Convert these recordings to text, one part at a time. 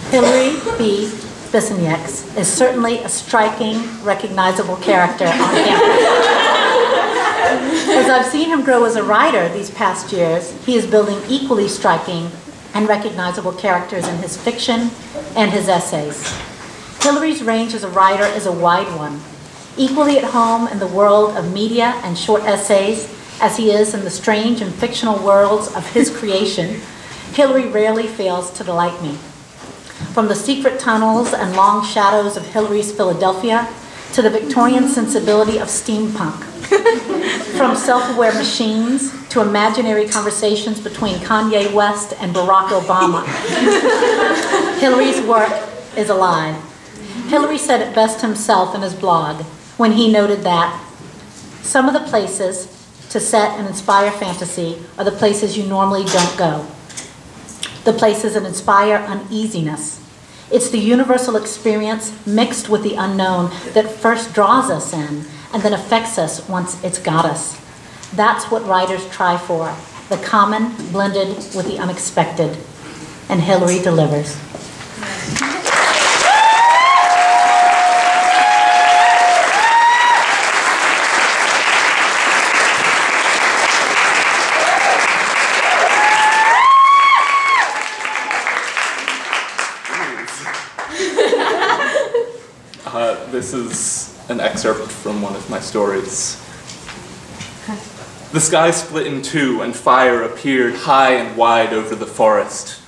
Hilary B. Bisenieks is certainly a striking, recognizable character on campus. As I've seen him grow as a writer these past years, he is building equally striking and recognizable characters in his fiction and his essays. Hilary's range as a writer is a wide one. Equally at home in the world of media and short essays as he is in the strange and fictional worlds of his creation, Hilary rarely fails to delight me. From the secret tunnels and long shadows of Hilary's Philadelphia to the Victorian sensibility of steampunk. From self-aware machines to imaginary conversations between Kanye West and Barack Obama. Hilary's work is alive. Hilary said it best himself in his blog when he noted that some of the places to set and inspire fantasy are the places you normally don't go. The places that inspire uneasiness. It's the universal experience mixed with the unknown that first draws us in and then affects us once it's got us. That's what writers try for, the common blended with the unexpected. And Hilary delivers. This is an excerpt from one of my stories. The sky split in two, and fire appeared high and wide over the forest.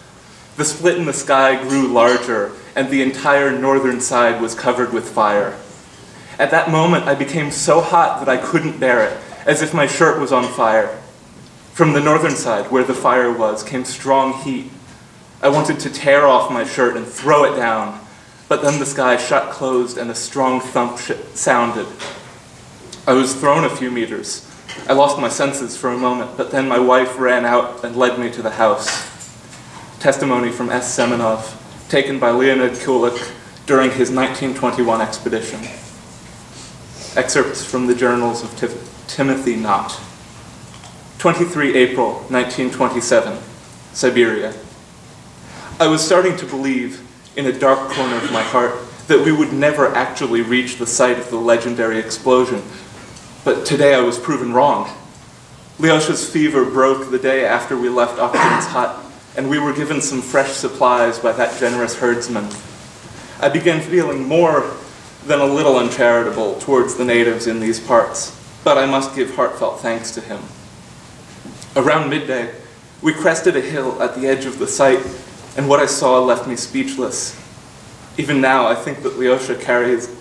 The split in the sky grew larger, and the entire northern side was covered with fire. At that moment, I became so hot that I couldn't bear it, as if my shirt was on fire. From the northern side, where the fire was, came strong heat. I wanted to tear off my shirt and throw it down, but then the sky shut closed and a strong thump sounded. I was thrown a few meters. I lost my senses for a moment, but then my wife ran out and led me to the house. Testimony from S. Semenov, taken by Leonid Kulik during his 1921 expedition. Excerpts from the journals of Timothy Knott. 23 April 1927, Siberia. I was starting to believe, in a dark corner of my heart, that we would never actually reach the site of the legendary explosion. But today I was proven wrong. Lyosha's fever broke the day after we left Oktin's hut, and we were given some fresh supplies by that generous herdsman. I began feeling more than a little uncharitable towards the natives in these parts, but I must give heartfelt thanks to him. Around midday, we crested a hill at the edge of the site, and what I saw left me speechless. Even now, I think that Lyosha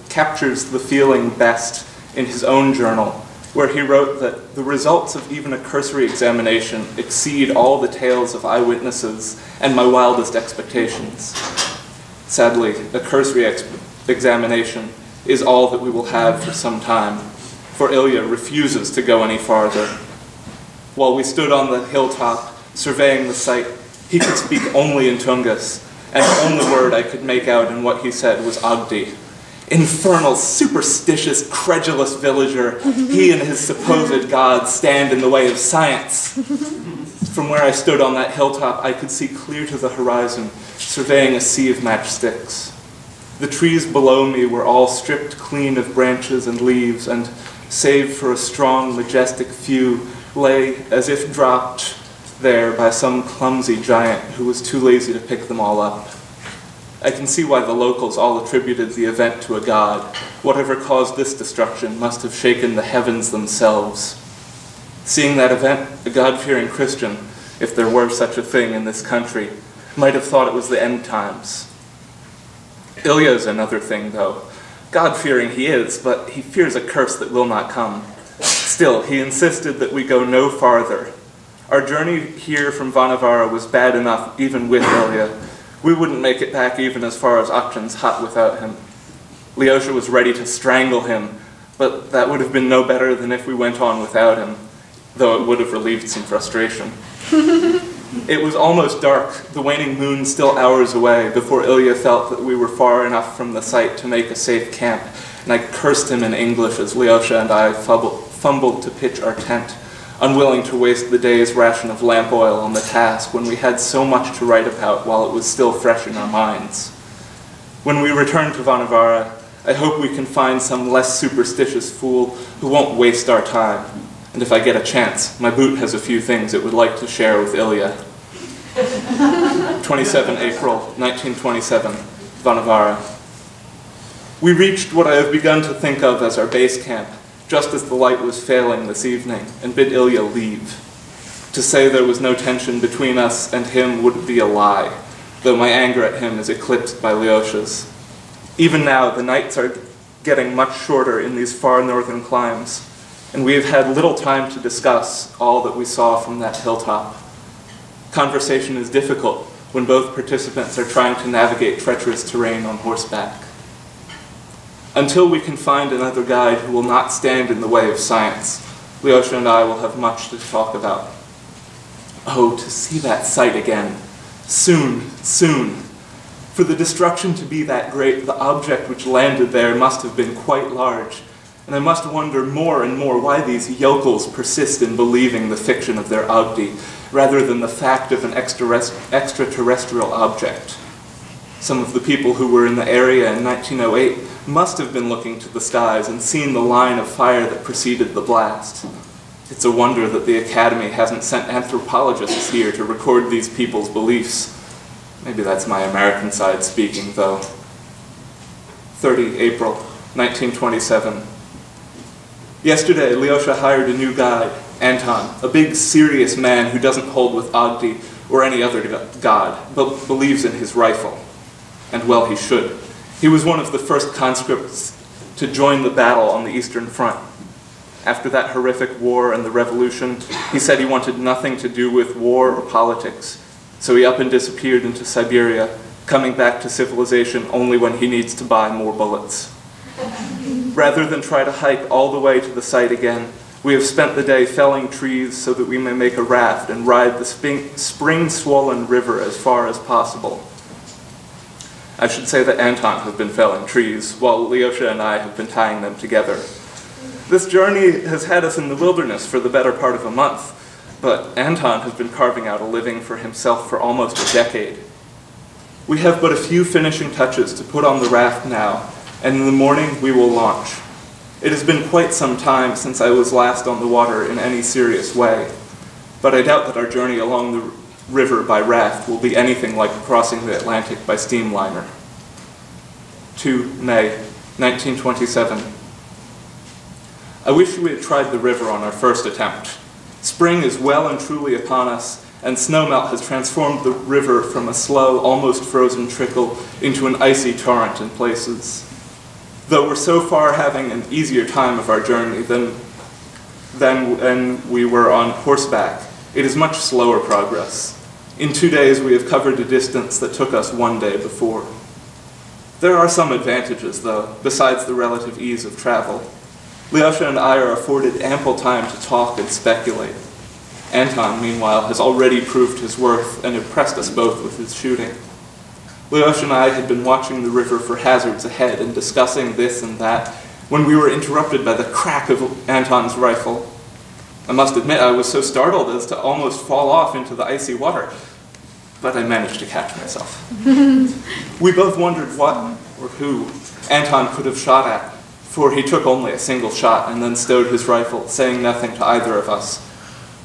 captures the feeling best in his own journal, where he wrote that the results of even a cursory examination exceed all the tales of eyewitnesses and my wildest expectations. Sadly, a cursory examination is all that we will have for some time, for Ilya refuses to go any farther. While we stood on the hilltop, surveying the site, he could speak only in Tungus, and the only word I could make out in what he said was Agdi. Infernal, superstitious, credulous villager, he and his supposed gods stand in the way of science. From where I stood on that hilltop, I could see clear to the horizon, surveying a sea of matchsticks. The trees below me were all stripped clean of branches and leaves, and save for a strong, majestic few, lay as if dropped there by some clumsy giant who was too lazy to pick them all up. I can see why the locals all attributed the event to a god. Whatever caused this destruction must have shaken the heavens themselves. Seeing that event, a God-fearing Christian, if there were such a thing in this country, might have thought it was the end times. Ilya is another thing, though. God-fearing he is, but he fears a curse that will not come. Still, he insisted that we go no farther. Our journey here from Vanavara was bad enough even with Ilya. We wouldn't make it back even as far as Oktin's hut without him. Lyosha was ready to strangle him, but that would have been no better than if we went on without him, though it would have relieved some frustration. It was almost dark, the waning moon still hours away, before Ilya felt that we were far enough from the site to make a safe camp, and I cursed him in English as Lyosha and I fumbled to pitch our tent unwilling to waste the day's ration of lamp oil on the task when we had so much to write about while it was still fresh in our minds. When we return to Vanavara, I hope we can find some less superstitious fool who won't waste our time. And if I get a chance, my boot has a few things it would like to share with Ilya. 27 April 1927, Vanavara. We reached what I have begun to think of as our base camp, just as the light was failing this evening, and bid Ilya leave. To say there was no tension between us and him would be a lie, though my anger at him is eclipsed by Lyosha's. Even now, the nights are getting much shorter in these far northern climes, and we have had little time to discuss all that we saw from that hilltop. Conversation is difficult when both participants are trying to navigate treacherous terrain on horseback. Until we can find another guide who will not stand in the way of science, Lyosha and I will have much to talk about. Oh, to see that sight again. Soon, soon. For the destruction to be that great, the object which landed there must have been quite large, and I must wonder more and more why these yokels persist in believing the fiction of their Agdi, rather than the fact of an extraterrestrial object. Some of the people who were in the area in 1908 must have been looking to the skies and seen the line of fire that preceded the blast. It's a wonder that the Academy hasn't sent anthropologists here to record these people's beliefs. Maybe that's my American side speaking, though. 30 April 1927. Yesterday, Lyosha hired a new guide, Anton, a big, serious man who doesn't hold with Agdi or any other god, but believes in his rifle. And well, he should. He was one of the first conscripts to join the battle on the Eastern Front. After that horrific war and the revolution, he said he wanted nothing to do with war or politics, so he up and disappeared into Siberia, coming back to civilization only when he needs to buy more bullets. Rather than try to hike all the way to the site again, we have spent the day felling trees so that we may make a raft and ride the spring-swollen river as far as possible. I should say that Anton has been felling trees, while Lyosha and I have been tying them together. This journey has had us in the wilderness for the better part of a month, but Anton has been carving out a living for himself for almost a decade. We have but a few finishing touches to put on the raft now, and in the morning we will launch. It has been quite some time since I was last on the water in any serious way, but I doubt that our journey along the river by raft will be anything like crossing the Atlantic by steamliner. 2 May 1927. I wish we had tried the river on our first attempt. Spring is well and truly upon us, and snowmelt has transformed the river from a slow, almost frozen trickle into an icy torrent in places. Though we're so far having an easier time of our journey than when we were on horseback, it is much slower progress. In 2 days, we have covered a distance that took us 1 day before. There are some advantages, though, besides the relative ease of travel. Lyosha and I are afforded ample time to talk and speculate. Anton, meanwhile, has already proved his worth and impressed us both with his shooting. Lyosha and I had been watching the river for hazards ahead and discussing this and that when we were interrupted by the crack of Anton's rifle. I must admit I was so startled as to almost fall off into the icy water, but I managed to catch myself. We both wondered what or who Anton could have shot at, for he took only a single shot and then stowed his rifle, saying nothing to either of us.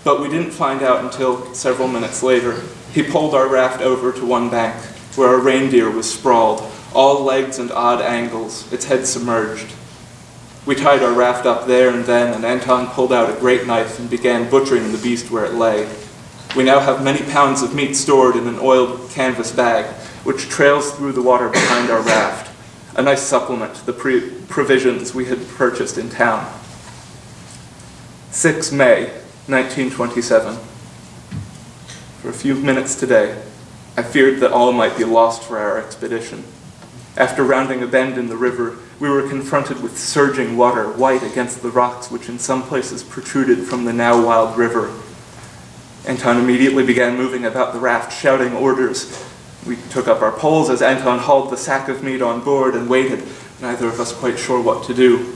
But we didn't find out until several minutes later. He pulled our raft over to one bank, where a reindeer was sprawled, all legs and odd angles, its head submerged. We tied our raft up there and then, and Anton pulled out a great knife and began butchering the beast where it lay. We now have many pounds of meat stored in an oiled canvas bag, which trails through the water behind our raft, a nice supplement to the provisions we had purchased in town. 6 May 1927. For a few minutes today, I feared that all might be lost for our expedition. After rounding a bend in the river, we were confronted with surging water, white against the rocks which in some places protruded from the now wild river. Anton immediately began moving about the raft, shouting orders. We took up our poles as Anton hauled the sack of meat on board and waited, neither of us quite sure what to do.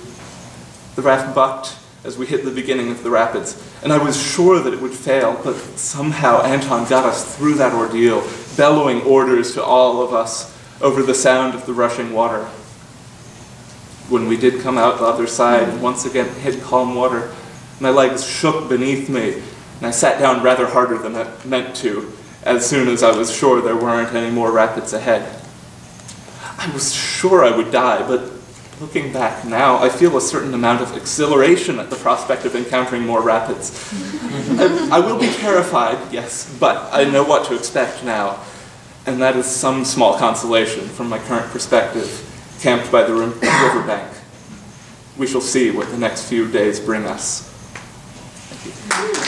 The raft bucked as we hit the beginning of the rapids, and I was sure that it would fail, but somehow Anton got us through that ordeal, bellowing orders to all of us over the sound of the rushing water. When we did come out the other side and once again hit calm water, my legs shook beneath me, and I sat down rather harder than I meant to, as soon as I was sure there weren't any more rapids ahead. I was sure I would die, but looking back now, I feel a certain amount of exhilaration at the prospect of encountering more rapids. I will be terrified, yes, but I know what to expect now, and that is some small consolation from my current perspective, camped by the riverbank. We shall see what the next few days bring us. Thank you.